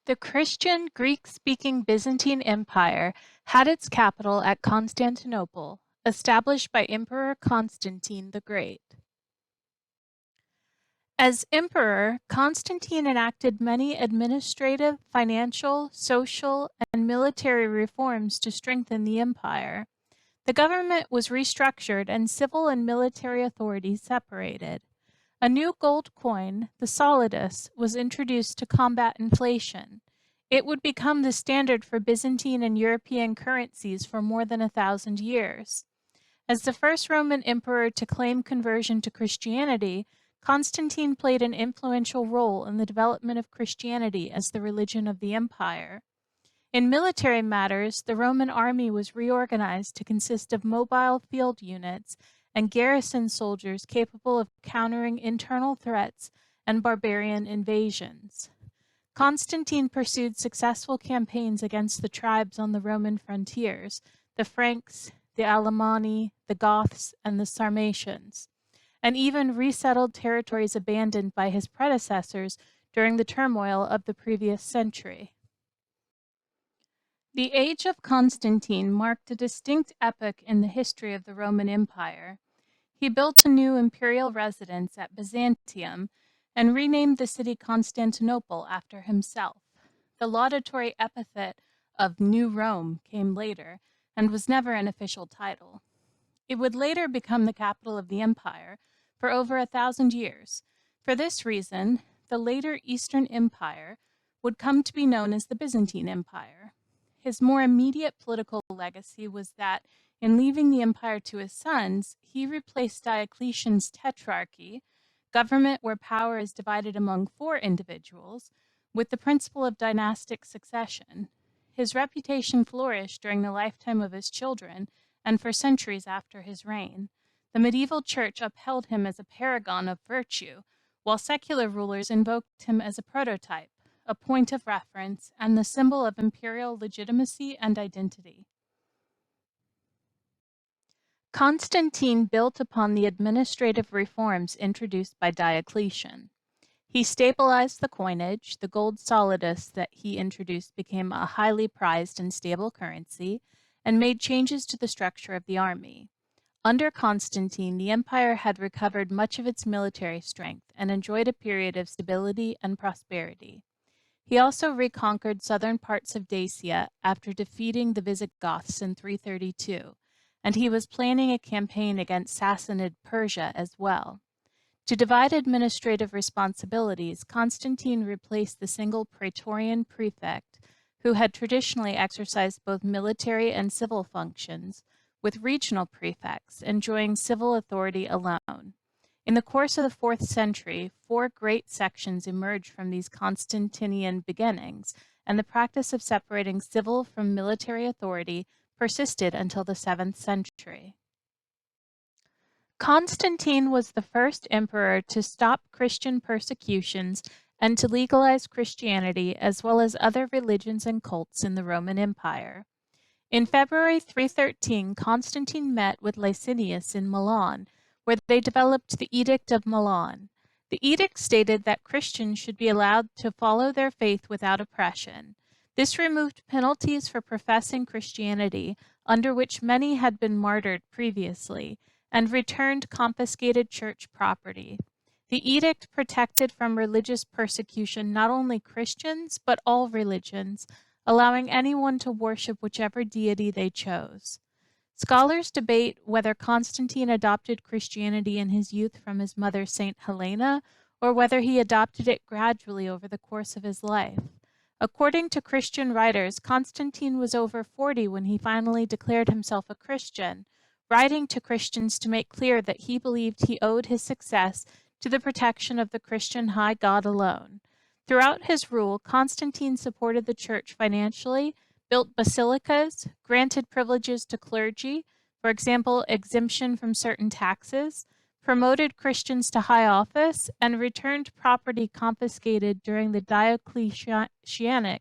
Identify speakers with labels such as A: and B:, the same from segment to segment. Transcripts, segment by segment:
A: The Christian, Greek-speaking Byzantine Empire had its capital at Constantinople, established by Emperor Constantine the Great. As emperor, Constantine enacted many administrative, financial, social, and military reforms to strengthen the empire. The government was restructured and civil and military authorities separated. A new gold coin, the solidus, was introduced to combat inflation. It would become the standard for Byzantine and European currencies for more than 1,000 years. As the first Roman emperor to claim conversion to Christianity, Constantine played an influential role in the development of Christianity as the religion of the empire. In military matters, the Roman army was reorganized to consist of mobile field units and garrison soldiers capable of countering internal threats and barbarian invasions. Constantine pursued successful campaigns against the tribes on the Roman frontiers, the Franks, the Alemanni, the Goths, and the Sarmatians, and even resettled territories abandoned by his predecessors during the turmoil of the previous century. The age of Constantine marked a distinct epoch in the history of the Roman Empire. He built a new imperial residence at Byzantium and renamed the city Constantinople after himself. The laudatory epithet of New Rome came later and was never an official title. It would later become the capital of the empire for over 1,000 years. For this reason, the later Eastern Empire would come to be known as the Byzantine Empire. His more immediate political legacy was that, in leaving the empire to his sons, he replaced Diocletian's tetrarchy, government where power is divided among 4 individuals, with the principle of dynastic succession. His reputation flourished during the lifetime of his children and for centuries after his reign. The medieval church upheld him as a paragon of virtue, while secular rulers invoked him as a prototype, a point of reference, and the symbol of imperial legitimacy and identity. Constantine built upon the administrative reforms introduced by Diocletian. He stabilized the coinage. The gold solidus that he introduced became a highly prized and stable currency, and made changes to the structure of the army. Under Constantine, the empire had recovered much of its military strength and enjoyed a period of stability and prosperity. He also reconquered southern parts of Dacia after defeating the Visigoths in 332, and he was planning a campaign against Sassanid Persia as well. To divide administrative responsibilities, Constantine replaced the single praetorian prefect, who had traditionally exercised both military and civil functions, with regional prefects enjoying civil authority alone. In the course of the 4th century, 4 great sections emerged from these Constantinian beginnings, and the practice of separating civil from military authority persisted until the 7th century. Constantine was the first emperor to stop Christian persecutions and to legalize Christianity as well as other religions and cults in the Roman Empire. In February 313, Constantine met with Licinius in Milan, where they developed the Edict of Milan. The edict stated that Christians should be allowed to follow their faith without oppression. This removed penalties for professing Christianity, under which many had been martyred previously, and returned confiscated church property. The edict protected from religious persecution not only Christians, but all religions, allowing anyone to worship whichever deity they chose. Scholars debate whether Constantine adopted Christianity in his youth from his mother Saint Helena, or whether he adopted it gradually over the course of his life. According to Christian writers, Constantine was over 40 when he finally declared himself a Christian, writing to Christians to make clear that he believed he owed his success to the protection of the Christian high God alone. Throughout his rule, Constantine supported the church financially, built basilicas, granted privileges to clergy, for example, exemption from certain taxes, promoted Christians to high office, and returned property confiscated during the Diocletianic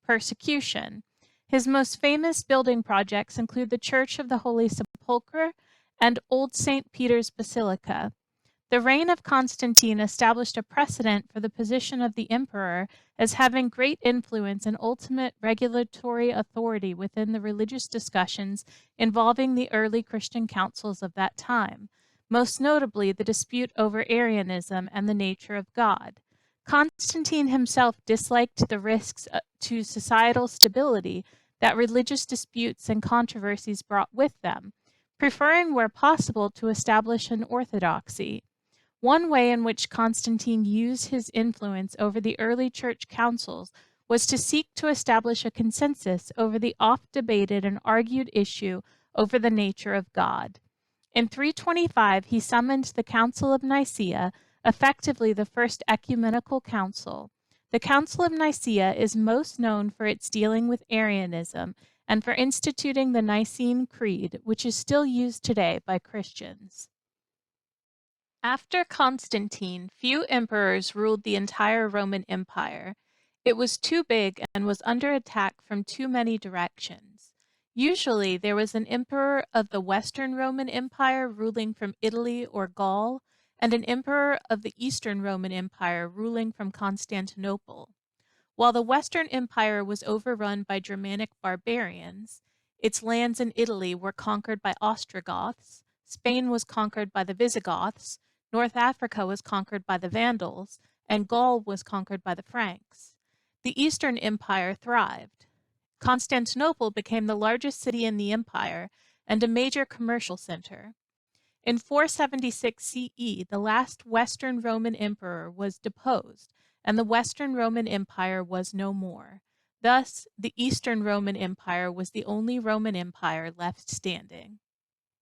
A: persecution. His most famous building projects include the Church of the Holy Sepulchre and Old St. Peter's Basilica. The reign of Constantine established a precedent for the position of the emperor as having great influence and ultimate regulatory authority within the religious discussions involving the early Christian councils of that time, most notably the dispute over Arianism and the nature of God. Constantine himself disliked the risks to societal stability that religious disputes and controversies brought with them, preferring where possible to establish an orthodoxy. One way in which Constantine used his influence over the early church councils was to seek to establish a consensus over the oft-debated and argued issue over the nature of God. In 325, he summoned the Council of Nicaea, effectively the first ecumenical council. The Council of Nicaea is most known for its dealing with Arianism and for instituting the Nicene Creed, which is still used today by Christians. After Constantine, few emperors ruled the entire Roman Empire. It was too big and was under attack from too many directions. Usually, there was an emperor of the Western Roman Empire ruling from Italy or Gaul, and an emperor of the Eastern Roman Empire ruling from Constantinople. While the Western Empire was overrun by Germanic barbarians, its lands in Italy were conquered by Ostrogoths, Spain was conquered by the Visigoths, North Africa was conquered by the Vandals, and Gaul was conquered by the Franks. The Eastern Empire thrived. Constantinople became the largest city in the empire and a major commercial center. In 476 CE, the last Western Roman emperor was deposed, and the Western Roman Empire was no more. Thus, the Eastern Roman Empire was the only Roman Empire left standing.